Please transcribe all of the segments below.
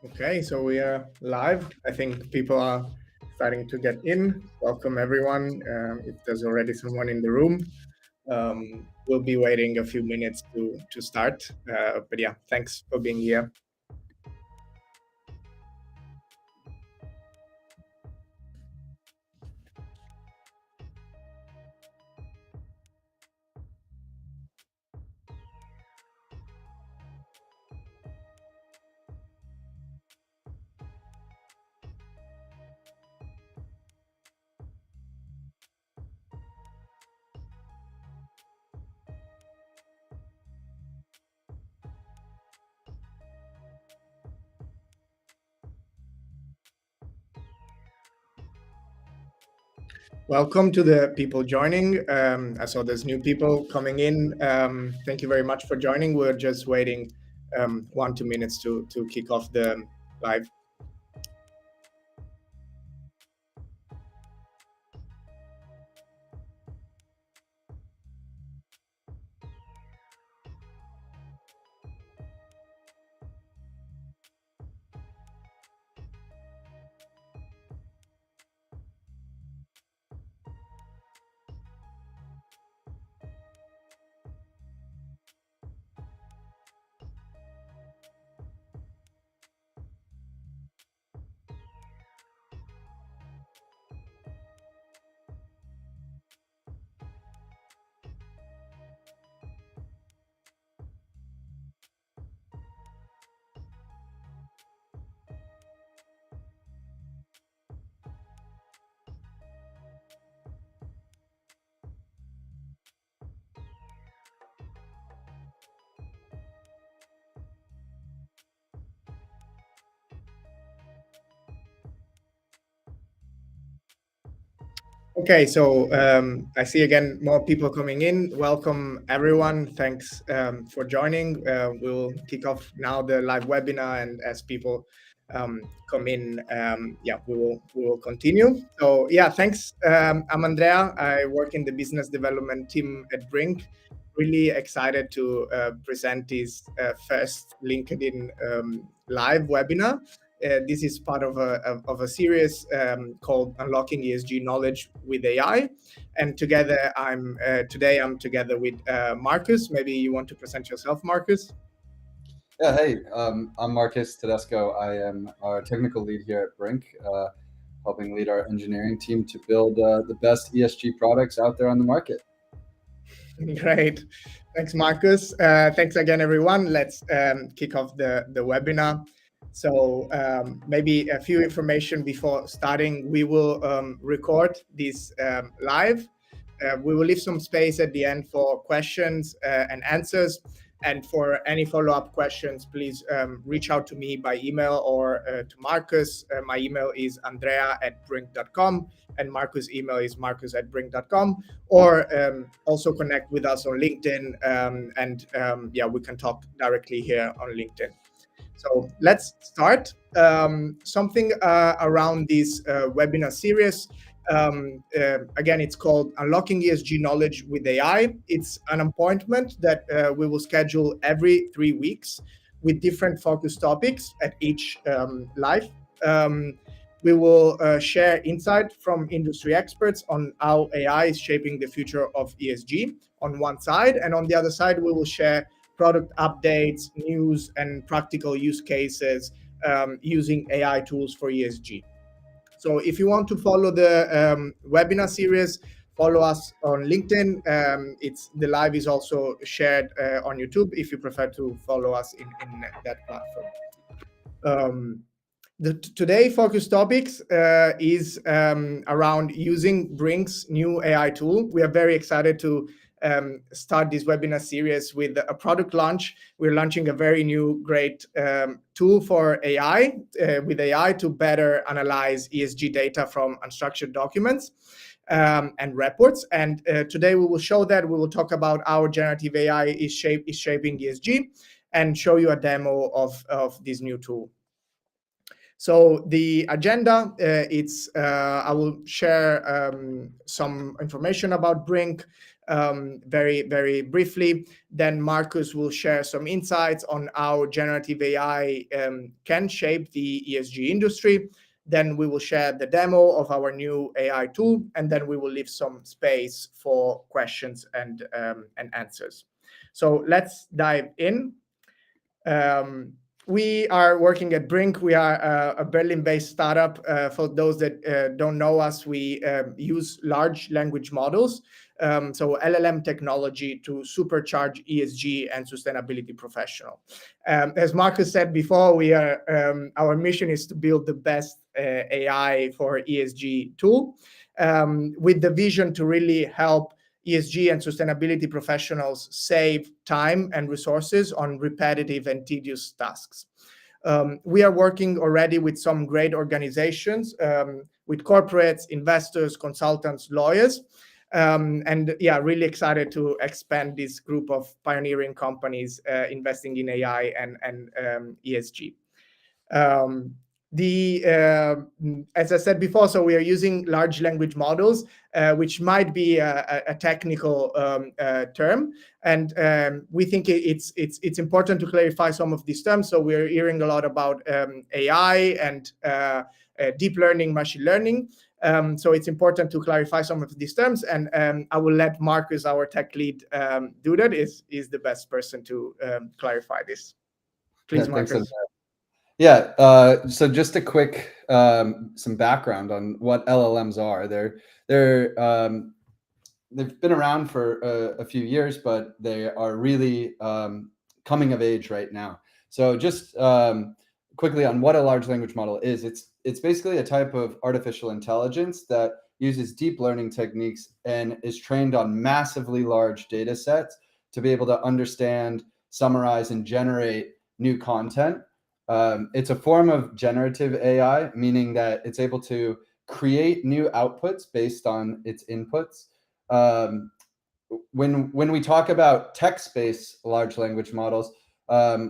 Okay, so we are live. I think people are starting to get in. Welcome, everyone. If there's already someone in the room, we'll be waiting a few minutes to start. But yeah, thanks for being here. Welcome to the people joining. I saw there's new people coming in. Thank you very much for joining. We're just waiting 1-2 minutes to kick off the live. Okay, so I see again more people coming in. Welcome everyone. Thanks for joining. We'll kick off now the live webinar, and as people come in, we will continue. So yeah, thanks. I'm Andrea. I work in the business development team at Briink. Really excited to present this first LinkedIn live webinar. This is part of a series called Unlocking ESG Knowledge with AI, and together I'm together with Marcus. Maybe you want to present yourself, Marcus. Yeah, hey, I'm Marcus Tedesco. I am our technical lead here at Brink, helping lead our engineering team to build the best ESG products out there on the market. Great. Thanks, Marcus. Thanks again, everyone. Let's kick off the webinar. So maybe a few information before starting. We will record this live. We will leave some space at the end for questions and answers. And for any follow-up questions, please reach out to me by email or to Marcus. My email is andrea@brink.com, and Marcus' email is marcus@brink.com. Or also connect with us on LinkedIn, and we can talk directly here on LinkedIn. So let's start. Something around this webinar series. Again, it's called Unlocking ESG Knowledge with AI. It's an appointment that we will schedule every 3 weeks with different focus topics at each live. We will share insight from industry experts on how AI is shaping the future of ESG on one side, and on the other side, we will share product updates, news, and practical use cases using AI tools for ESG. So if you want to follow the webinar series, follow us on LinkedIn. The live is also shared on YouTube if you prefer to follow us in that platform. Today focus topics is around using Brink's new AI tool. We are very excited to start this webinar series with a product launch. We're launching a very new, great tool for AI, with AI to better analyze ESG data from unstructured documents and reports. And today we will show that. We will talk about how generative AI is shaping ESG and show you a demo of this new tool. So the agenda, I will share some information about Briink. very, very briefly. Then Marcus will share some insights on how generative AI can shape the ESG industry. Then we will share the demo of our new AI tool, and then we will leave some space for questions and answers. So let's dive in. We are working at Briink. We are a Berlin-based startup. For those that don't know us, we use large language models, so LLM technology, to supercharge ESG and sustainability professional. As Marcus said before, we are our mission is to build the best AI for ESG tool, with the vision to really help ESG and sustainability professionals save time and resources on repetitive and tedious tasks. We are working already with some great organizations, with corporates, investors, consultants, lawyers, and yeah, really excited to expand this group of pioneering companies investing in AI and ESG. As I said before, so we are using large language models, which might be a technical term, and we think it's important to clarify some of these terms. So we're hearing a lot about AI and deep learning, machine learning. So it's important to clarify some of these terms, and I will let Marcus, our tech lead, do that. Is the best person to clarify this. Please, Marcus. Yeah, so just a quick some background on what LLMs are. They've been around for a few years, but they are really coming of age right now. So just quickly on what a large language model is, it's basically a type of artificial intelligence that uses deep learning techniques and is trained on massively large data sets to be able to understand, summarize, and generate new content. It's a form of generative AI, meaning that it's able to create new outputs based on its inputs. When we talk about text-based large language models,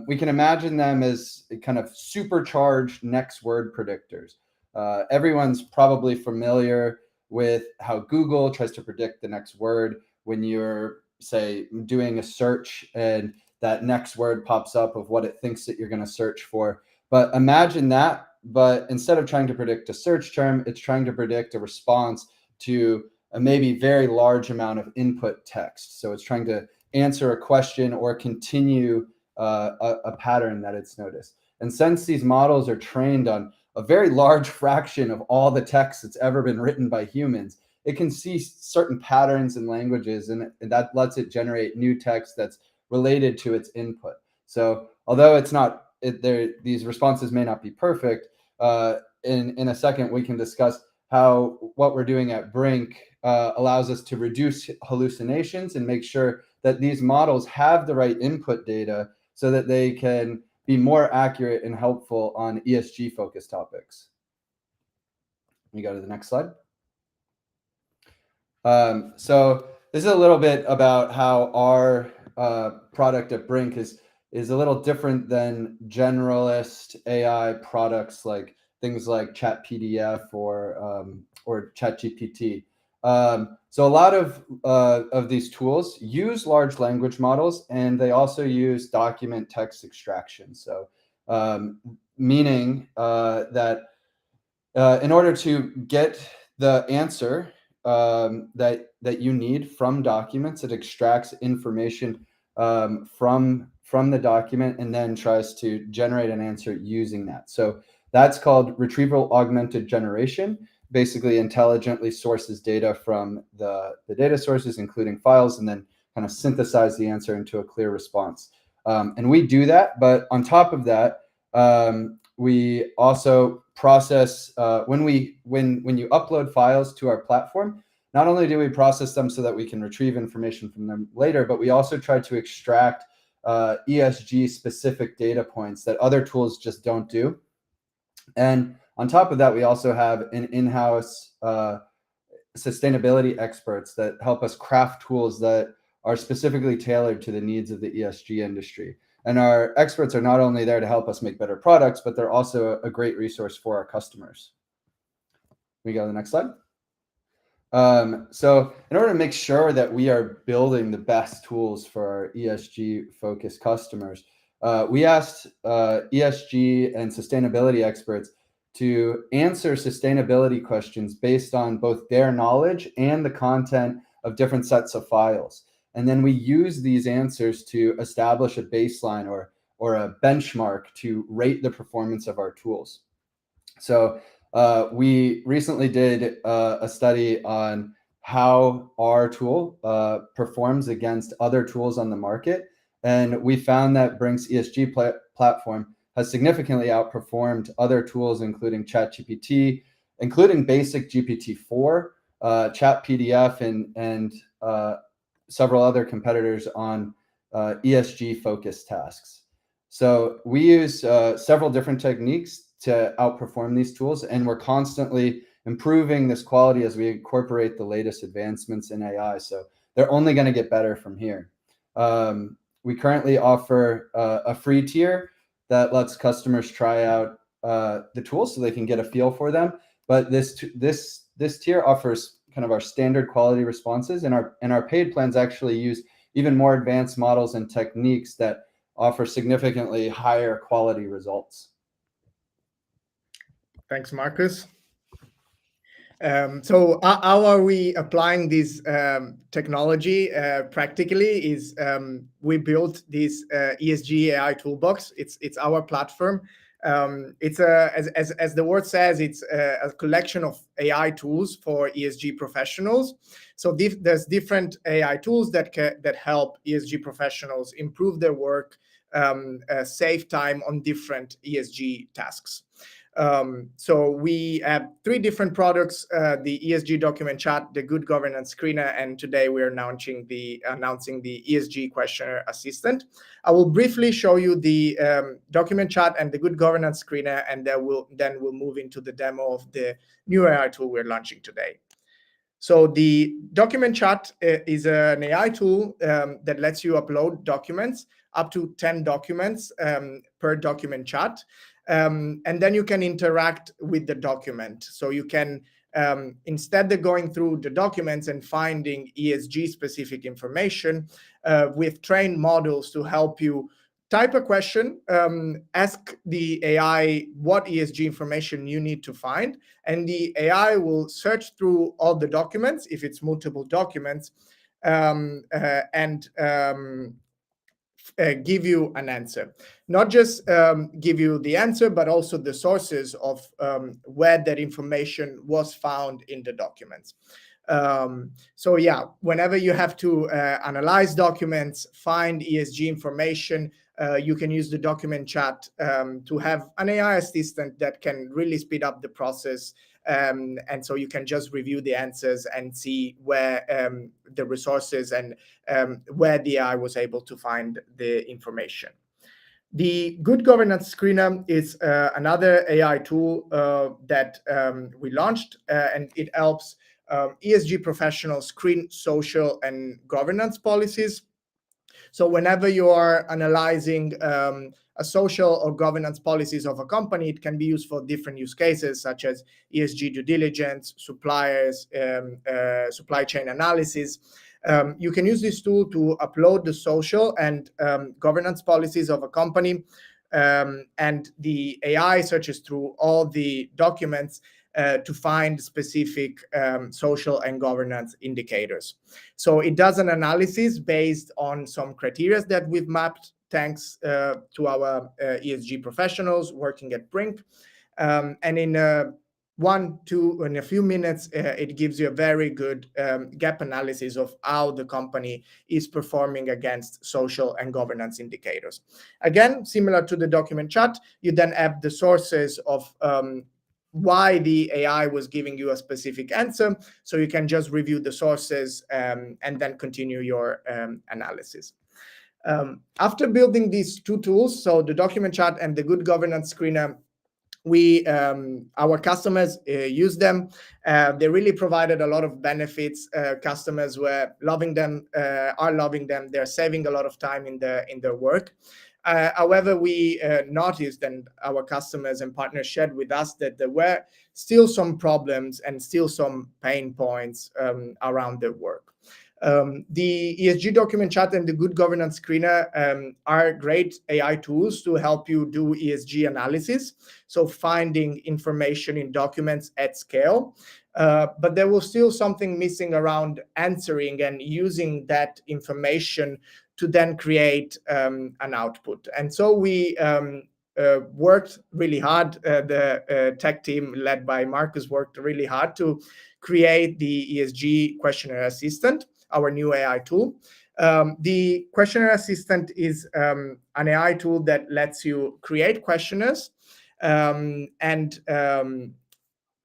we can imagine them as kind of supercharged next word predictors. Everyone's probably familiar with how Google tries to predict the next word when you're, say, doing a search and that next word pops up of what it thinks that you're going to search for. But imagine that, but instead of trying to predict a search term, it's trying to predict a response to a maybe very large amount of input text. So it's trying to answer a question or continue a pattern that it's noticed. And since these models are trained on a very large fraction of all the text that's ever been written by humans, it can see certain patterns in languages, and that lets it generate new text that's related to its input. So although it's not, these responses may not be perfect, in a second we can discuss how what we're doing at Briink allows us to reduce hallucinations and make sure that these models have the right input data so that they can be more accurate and helpful on ESG focused topics. We go to the next slide. So this is a little bit about how our product at Briink is a little different than generalist AI products like things like ChatPDF or ChatGPT. So a lot of these tools use large language models, and they also use document text extraction. So meaning that in order to get the answer that you need from documents, it extracts information from the document and then tries to generate an answer using that. So that's called retrieval augmented generation. Basically intelligently sources data from the data sources, including files, and then kind of synthesize the answer into a clear response. And we do that, but on top of that, we also process when you upload files to our platform. Not only do we process them so that we can retrieve information from them later, but we also try to extract ESG specific data points that other tools just don't do. And on top of that, we also have an in-house sustainability experts that help us craft tools that are specifically tailored to the needs of the ESG industry. And our experts are not only there to help us make better products, but they're also a great resource for our customers. We go to the next slide. So in order to make sure that we are building the best tools for our ESG focused customers, we asked ESG and sustainability experts to answer sustainability questions based on both their knowledge and the content of different sets of files. And then we use these answers to establish a baseline or a benchmark to rate the performance of our tools. So we recently did a study on how our tool performs against other tools on the market. And we found that Brink's ESG platform has significantly outperformed other tools, including ChatGPT, including basic GPT-4, ChatPDF, and several other competitors on ESG focused tasks. So we use several different techniques to outperform these tools, and we're constantly improving this quality as we incorporate the latest advancements in AI. So they're only going to get better from here. We currently offer a free tier that lets customers try out the tools so they can get a feel for them. But this tier offers kind of our standard quality responses, and our paid plans actually use even more advanced models and techniques that offer significantly higher quality results. Thanks, Marcus. So how are we applying this technology practically is we built this ESG AI toolbox. It's our platform. It's as the word says, it's a collection of AI tools for ESG professionals. So there's different AI tools that help ESG professionals improve their work, save time on different ESG tasks. So we have 3 different products, the ESG document chat, the good governance screener, and today we're announcing the ESG Questionnaire Assistant. I will briefly show you the document chat and the good governance screener, and then we'll move into the demo of the new AI tool we're launching today. So the document chat is an AI tool that lets you upload documents, up to 10 documents per document chat. And then you can interact with the document. So you can, instead of going through the documents and finding ESG specific information, we've trained models to help you type a question, ask the AI what ESG information you need to find, and the AI will search through all the documents, if it's multiple documents, and give you an answer. Not just give you the answer, but also the sources of where that information was found in the documents. So yeah, whenever you have to analyze documents, find ESG information, you can use the document chat to have an AI assistant that can really speed up the process. And so you can just review the answers and see where the resources and where the AI was able to find the information. The Good Governance Screener is another AI tool that we launched, and it helps ESG professionals screen social and governance policies. So whenever you are analyzing a social or governance policies of a company, it can be used for different use cases, such as ESG due diligence, suppliers, supply chain analysis. You can use this tool to upload the social and governance policies of a company, and the AI searches through all the documents to find specific social and governance indicators. So it does an analysis based on some criteria that we've mapped thanks to our ESG professionals working at Briink. And in a few minutes, it gives you a very good gap analysis of how the company is performing against social and governance indicators. Again, similar to the document chat, you then have the sources of why the AI was giving you a specific answer. So you can just review the sources and then continue your analysis. After building these 2 tools, so the document chat and the good governance screener, our customers use them. They really provided a lot of benefits. Customers were loving them, are loving them. They're saving a lot of time in their work. However, we noticed, and our customers and partners shared with us, that there were still some problems and still some pain points around their work. The ESG document chat and the good governance screener are great AI tools to help you do ESG analysis, so finding information in documents at scale. But there was still something missing around answering and using that information to then create an output. And so we worked really hard. The tech team led by Marcus worked really hard to create the ESG Questionnaire Assistant, our new AI tool. The Questionnaire Assistant is an AI tool that lets you create questionnaires and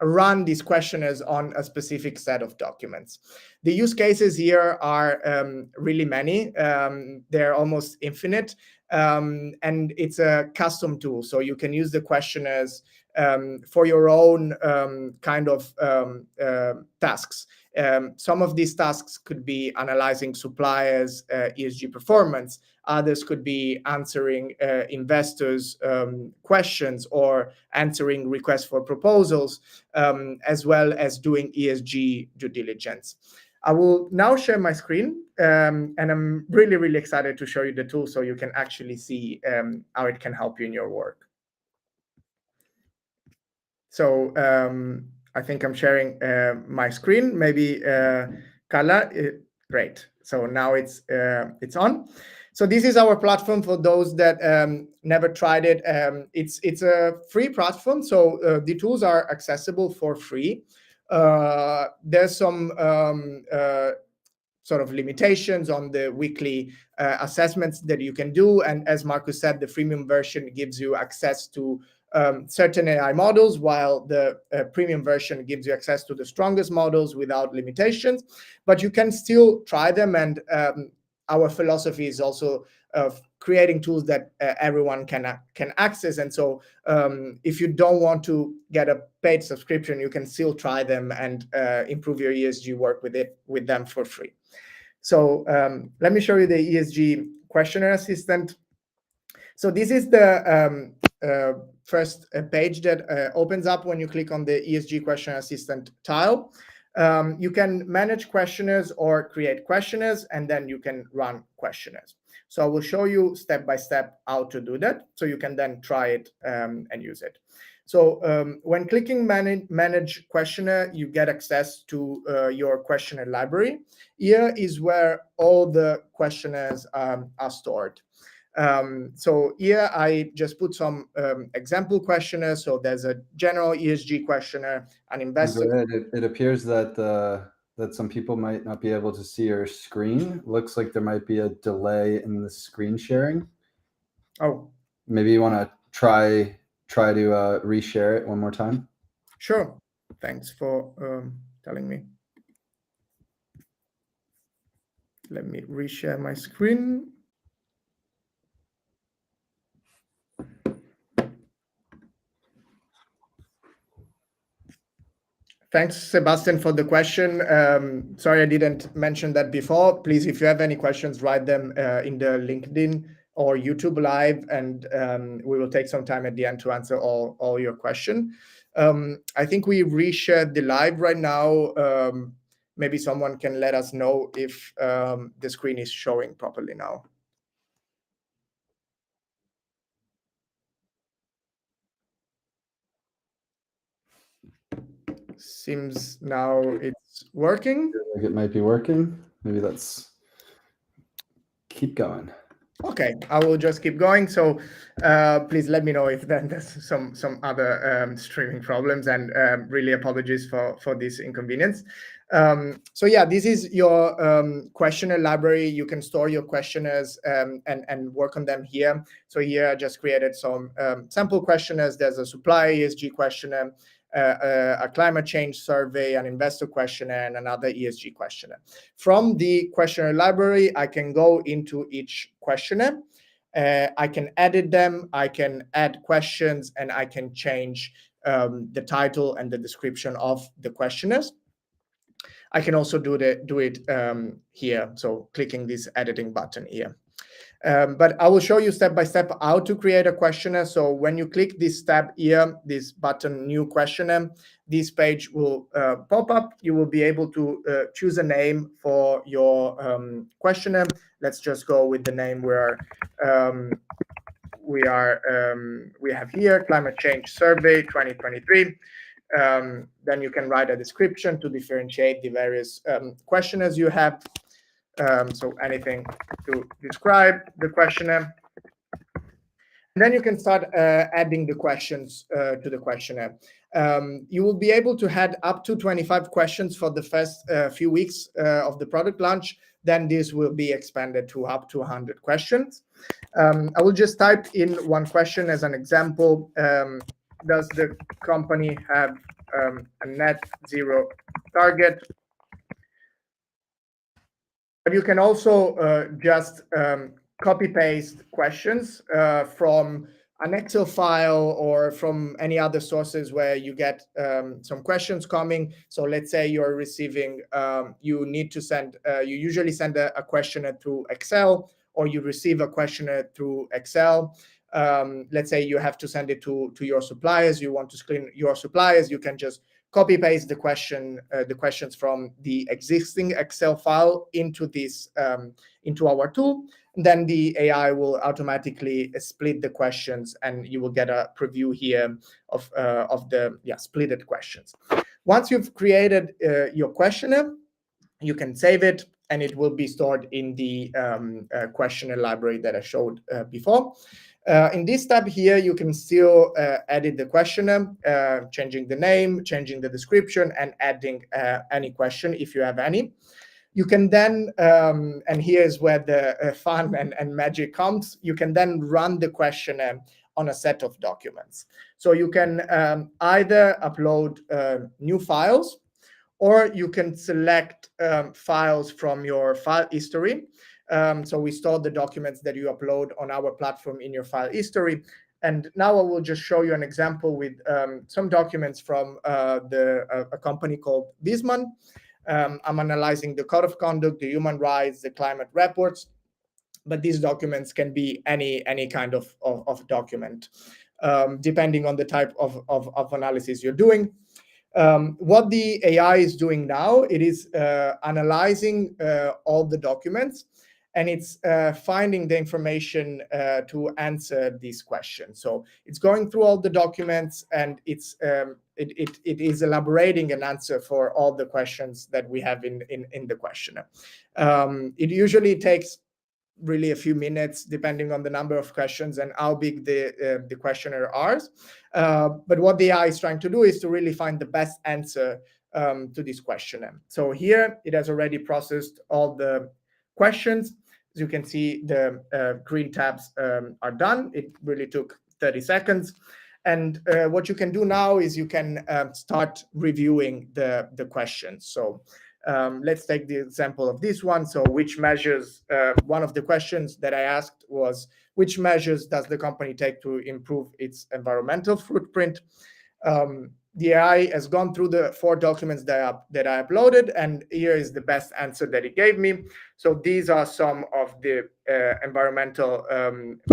run these questionnaires on a specific set of documents. The use cases here are really many. They're almost infinite. And it's a custom tool, so you can use the questionnaires for your own kind of tasks. Some of these tasks could be analyzing suppliers' ESG performance. Others could be answering investors' questions or answering requests for proposals, as well as doing ESG due diligence. I will now share my screen, and I'm really, really excited to show you the tool so you can actually see how it can help you in your work. So I think I'm sharing my screen. Maybe Carla, great. So now it's on. So this is our platform for those that never tried it. It's a free platform, so the tools are accessible for free. There's some sort of limitations on the weekly assessments that you can do. And as Marcus said, the freemium version gives you access to certain AI models, while the premium version gives you access to the strongest models without limitations. But you can still try them, and our philosophy is also of creating tools that everyone can access. And so if you don't want to get a paid subscription, you can still try them and improve your ESG work with them for free. So let me show you the ESG Questionnaire Assistant. So this is the first page that opens up when you click on the ESG Questionnaire Assistant tile. You can manage questionnaires or create questionnaires, and then you can run questionnaires. So I will show you step by step how to do that, so you can then try it and use it. So when clicking manage questionnaire, you get access to your questionnaire library. Here is where all the questionnaires are stored. So here I just put some example questionnaires. So there's a general ESG questionnaire, an investor. It appears that that some people might not be able to see your screen. Looks like there might be a delay in the screen sharing. Oh, maybe you want to try to reshare it one more time. Sure. Thanks for telling me. Let me reshare my screen. Thanks, Sebastian, for the question. Sorry, I didn't mention that before. Please, if you have any questions, write them in the LinkedIn or YouTube Live, and we will take some time at the end to answer all your questions. I think we reshared the live right now. Maybe someone can let us know if the screen is showing properly now. Seems now it's working. It might be working. Maybe let's keep going. Okay, I will just keep going. So please let me know if then there's some other streaming problems, and really apologies for this inconvenience. So yeah, this is your questionnaire library. You can store your questionnaires and work on them here. So here I just created some sample questionnaires. There's a supply ESG questionnaire, a climate change survey, an investor questionnaire, and another ESG questionnaire. From the questionnaire library, I can go into each questionnaire. I can edit them, I can add questions, and I can change the title and the description of the questionnaires. I can also do it here, so clicking this editing button here. But I will show you step by step how to create a questionnaire. So when you click this tab here, this button, new questionnaire, this page will pop up. You will be able to choose a name for your questionnaire. Let's just go with the name we have here, Climate Change Survey 2023. Then you can write a description to differentiate the various questionnaires you have. So anything to describe the questionnaire. And then you can start adding the questions to the questionnaire. You will be able to add up to 25 questions for the first few weeks of the product launch. Then this will be expanded to up to 100 questions. I will just type in one question as an example. Does the company have a net zero target? But you can also just copy paste questions from an Excel file or from any other sources where you get some questions coming. So let's say you're receiving, you need to send, you usually send a questionnaire through Excel, or you receive a questionnaire through Excel. Let's say you have to send it to your suppliers. You want to screen your suppliers. You can just copy paste the questions from the existing Excel file into this into our tool. And then the AI will automatically split the questions, and you will get a preview here of the splitted questions. Once you've created your questionnaire, you can save it, and it will be stored in the questionnaire library that I showed before. In this tab here, you can still edit the questionnaire, changing the name, changing the description, and adding any question if you have any. You can then, and here's where the fun and magic comes, you can then run the questionnaire on a set of documents. So you can either upload new files, or you can select files from your file history. So we store the documents that you upload on our platform in your file history. And now I will just show you an example with some documents from a company called Bisman. I'm analyzing the code of conduct, the human rights, the climate reports, but these documents can be any kind of document, depending on the type of analysis you're doing. What the AI is doing now, it is analyzing all the documents, and it's finding the information to answer these questions. So it's going through all the documents, and it is elaborating an answer for all the questions that we have in the questionnaire. It usually takes really a few minutes, depending on the number of questions and how big the questionnaire are. But what the AI is trying to do is to really find the best answer to this questionnaire. So here it has already processed all the questions. As you can see, the green tabs are done. It really took 30 seconds. And what you can do now is you can start reviewing the questions. So let's take the example of this one. So which measures, one of the questions that I asked was, which measures does the company take to improve its environmental footprint? The AI has gone through the 4 documents that I uploaded, and here is the best answer that it gave me. So these are some of the environmental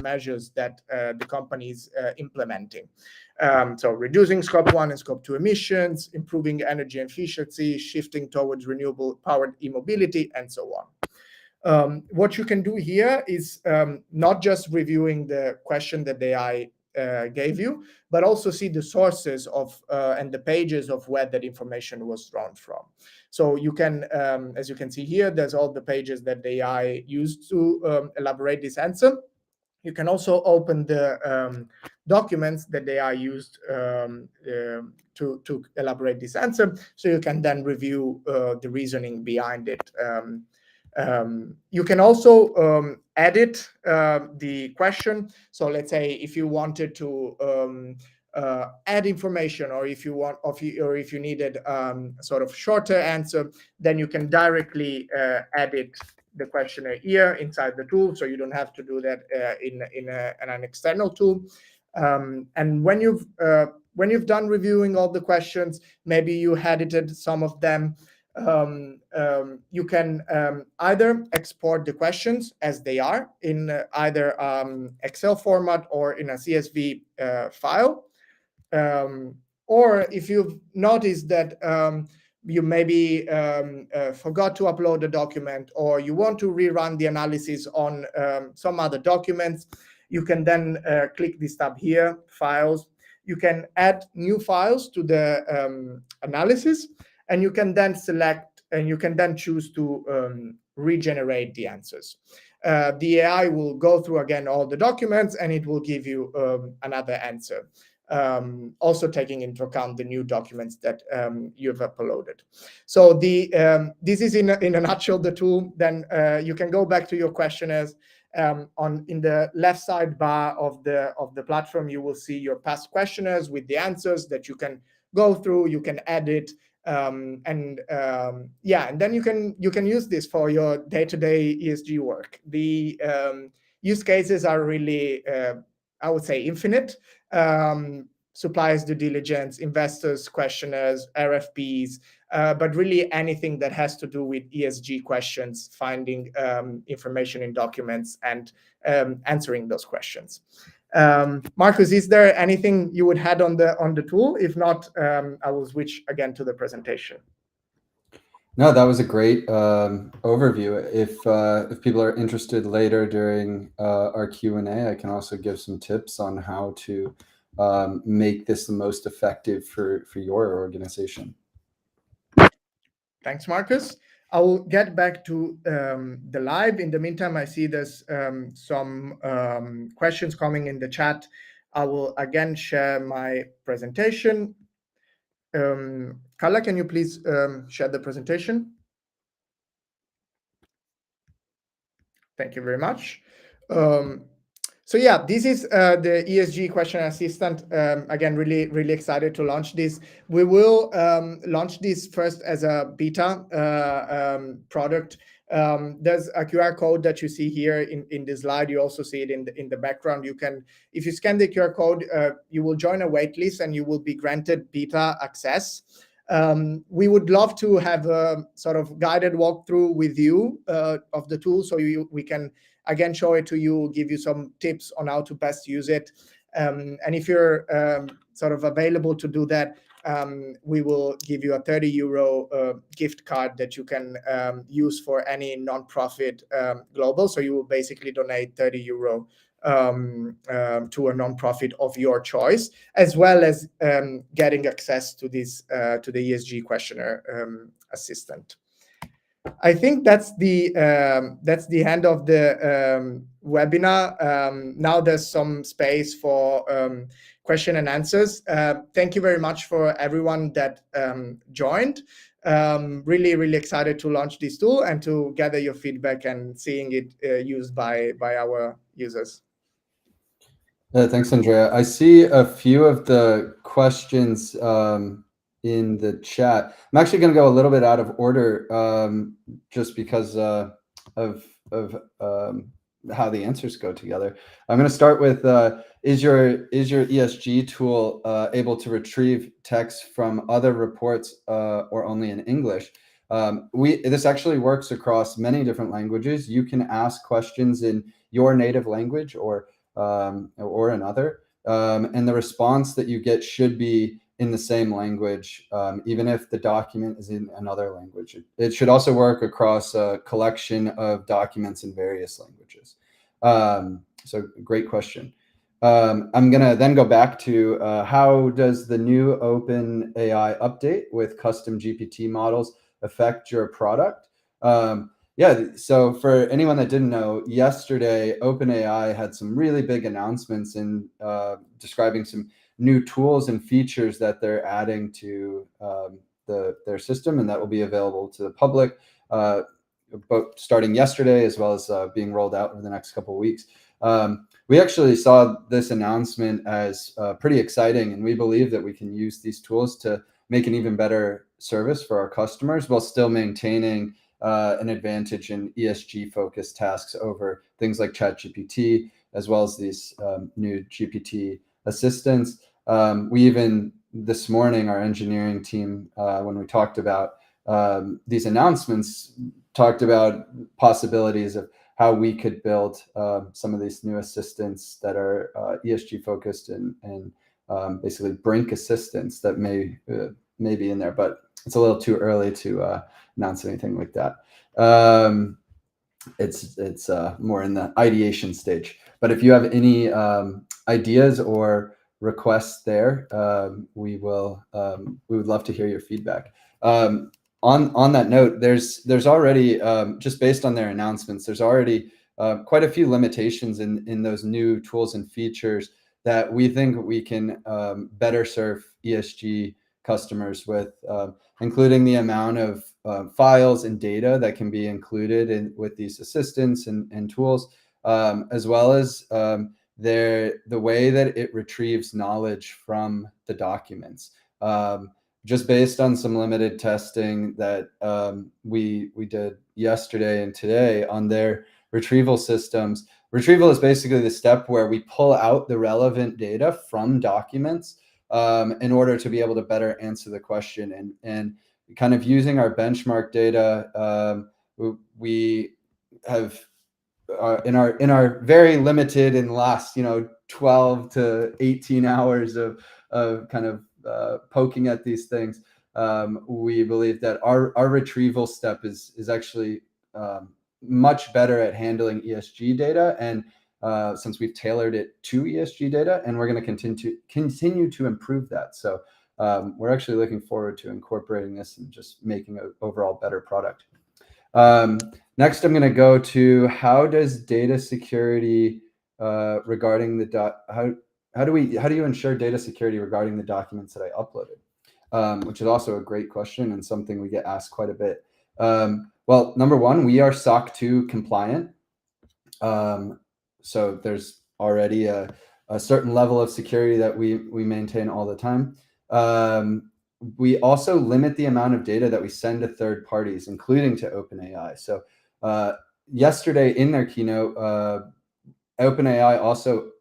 measures that the company is implementing. So reducing Scope 1 and Scope 2 emissions, improving energy efficiency, shifting towards renewable powered e-mobility, and so on. What you can do here is not just reviewing the question that the AI gave you, but also see the sources of and the pages of where that information was drawn from. So you can, as you can see here, there's all the pages that the AI used to elaborate this answer. You can also open the documents that they are used to elaborate this answer. So you can then review the reasoning behind it. You can also edit the question. So let's say if you wanted to add information, or if you needed sort of shorter answer, then you can directly edit the questionnaire here inside the tool, so you don't have to do that in an external tool. And when you've done reviewing all the questions, maybe you edited some of them, you can either export the questions as they are in either Excel format or in a CSV file. Or if you've noticed that you maybe forgot to upload a document, or you want to rerun the analysis on some other documents, you can then click this tab here, Files. You can add new files to the analysis, and you can then select, and you can then choose to regenerate the answers. The AI will go through again all the documents, and it will give you another answer. Also taking into account the new documents that you've uploaded. So this is in a nutshell the tool. Then you can go back to your questionnaires. In the left side bar of the platform, you will see your past questionnaires with the answers that you can go through. You can edit, and then you can use this for your day-to-day ESG work. The use cases are really, I would say, infinite. Suppliers due diligence, investors questionnaires, RFPs, but really anything that has to do with ESG questions, finding information in documents, and answering those questions. Marcus, is there anything you would add on the tool? If not, I will switch again to the presentation. No, that was a great overview. If people are interested later during our Q&A, I can also give some tips on how to make this the most effective for your organization. Thanks, Marcus. I will get back to the live. In the meantime, I see there's some questions coming in the chat. I will again share my presentation. Carla, can you please share the presentation? Thank you very much. So yeah, this is the ESG Questionnaire Assistant. Again, really excited to launch this. We will launch this first as a beta product. There's a QR code that you see here in this slide. You also see it in the background. You can, if you scan the QR code, you will join a waitlist and you will be granted beta access. We would love to have a sort of guided walkthrough with you of the tool, so we can again show it to you, give you some tips on how to best use it. And if you're sort of available to do that, we will give you a €30 gift card that you can use for any nonprofit global. So you will basically donate €30 to a nonprofit of your choice, as well as getting access to this to the ESG Questionnaire Assistant. I think that's the end of the webinar. Now there's some space for question and answers. Thank you very much for everyone that joined. Really excited to launch this tool and to gather your feedback and seeing it used by our users. Thanks, Andrea. I see a few of the questions in the chat. I'm actually going to go a little bit out of order just because of how the answers go together. I'm going to start with, is your ESG tool able to retrieve text from other reports or only in English? This actually works across many different languages. You can ask questions in your native language or another, and the response that you get should be in the same language, even if the document is in another language. It should also work across a collection of documents in various languages. So great question. I'm gonna then go back to how does the new Open AI update with custom GPT models affect your product? Yeah, so for anyone that didn't know, yesterday OpenAI had some really big announcements in describing some new tools and features that they're adding to their system, and that will be available to the public, both starting yesterday as well as being rolled out over the next couple of weeks. We actually saw this announcement as pretty exciting, and we believe that we can use these tools to make an even better service for our customers while still maintaining an advantage in ESG focused tasks over things like ChatGPT, as well as these new GPT assistants. We even, this morning, our engineering team, when we talked about these announcements talked about possibilities of how we could build some of these new assistants that are ESG focused and basically Brink assistants that may be in there, but it's a little too early to announce anything like that. It's more in the ideation stage. But if you have any ideas or requests there, we would love to hear your feedback. On that note, there's already just based on their announcements, there's already quite a few limitations in those new tools and features that we think we can better serve ESG customers with, including the amount of files and data that can be included with these assistants and tools, as well as the way that it retrieves knowledge from the documents. Just based on some limited testing that we did yesterday and today on their retrieval systems. Retrieval is basically the step where we pull out the relevant data from documents in order to be able to better answer the question. And kind of using our benchmark data, we have in our very limited and last 12 to 18 hours of kind of poking at these things, we believe that our retrieval step is actually much better at handling ESG data, and since we've tailored it to ESG data, and we're going to continue to improve that. So we're actually looking forward to incorporating this and just making an overall better product. Next, I'm going to go to how does data security regarding the how do you ensure data security regarding the documents that I uploaded? Which is also a great question and something we get asked quite a bit. Well, number one, we are SOC 2 compliant. So there's already a certain level of security that we maintain all the time. We also limit the amount of data that we send to third parties, including to OpenAI. So yesterday in their keynote, OpenAI also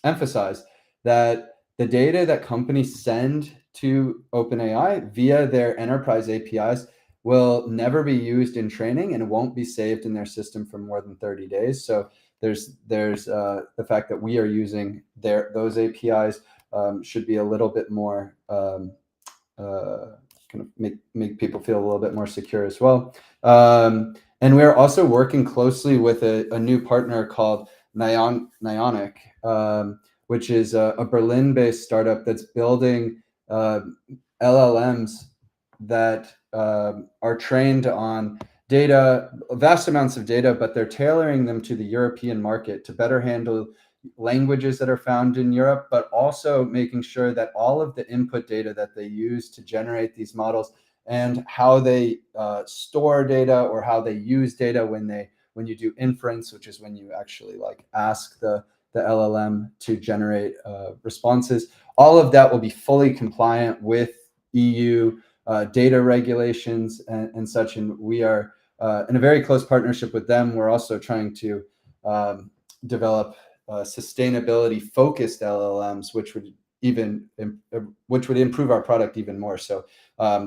emphasized that the data that companies send to OpenAI via their enterprise APIs will never be used in training and won't be saved in their system for more than 30 days. So there's the fact that we are using those APIs should be a little bit more kind of make people feel a little bit more secure as well. And we're also working closely with a new partner called Nionic, which is a Berlin-based startup that's building LLMs that are trained on data, vast amounts of data, but they're tailoring them to the European market to better handle languages that are found in Europe, but also making sure that all of the input data that they use to generate these models and how they store data or how they use data when you do inference, which is when you actually like ask the LLM to generate responses, all of that will be fully compliant with EU data regulations and such. And we are in a very close partnership with them. We're also trying to develop sustainability focused LLMs, which would improve our product even more. So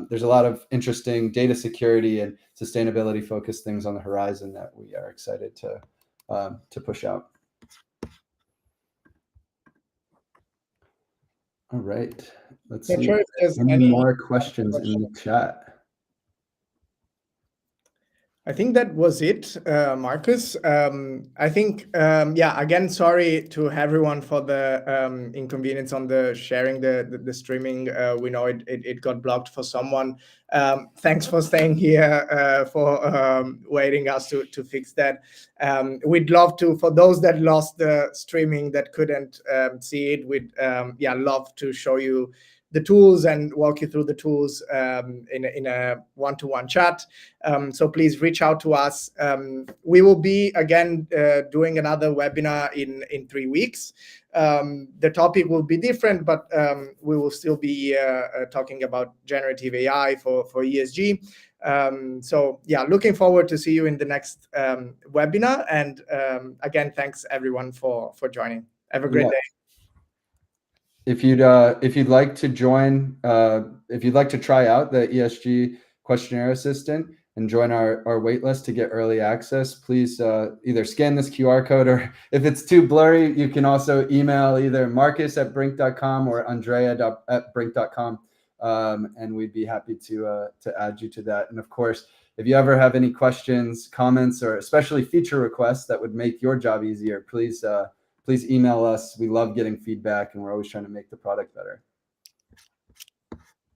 there's a lot of interesting data security and sustainability focused things on the horizon that we are excited to push out. All right, let's see if there's any more questions in the chat. I think that was it, Marcus. I think, yeah, again, sorry to everyone for the inconvenience on the sharing the streaming. We know it got blocked for someone. Thanks for staying here, for waiting us to fix that. We'd love to, for those that lost the streaming that couldn't see it, we'd love to show you the tools and walk you through the tools in a one-to-one chat. So please reach out to us. We will be again doing another webinar in 3 weeks. The topic will be different, but we will still be talking about generative AI for ESG. So yeah, looking forward to see you in the next webinar. And again, thanks everyone for joining. Have a great day. If you'd like to join, if you'd like to try out the ESG Questionnaire Assistant and join our waitlist to get early access, please either scan this QR code, or if it's too blurry, you can also email either marcus@brink.com or andrea@brink.com, and we'd be happy to add you to that. And of course, if you ever have any questions, comments, or especially feature requests that would make your job easier, please email us. We love getting feedback, and we're always trying to make the product better.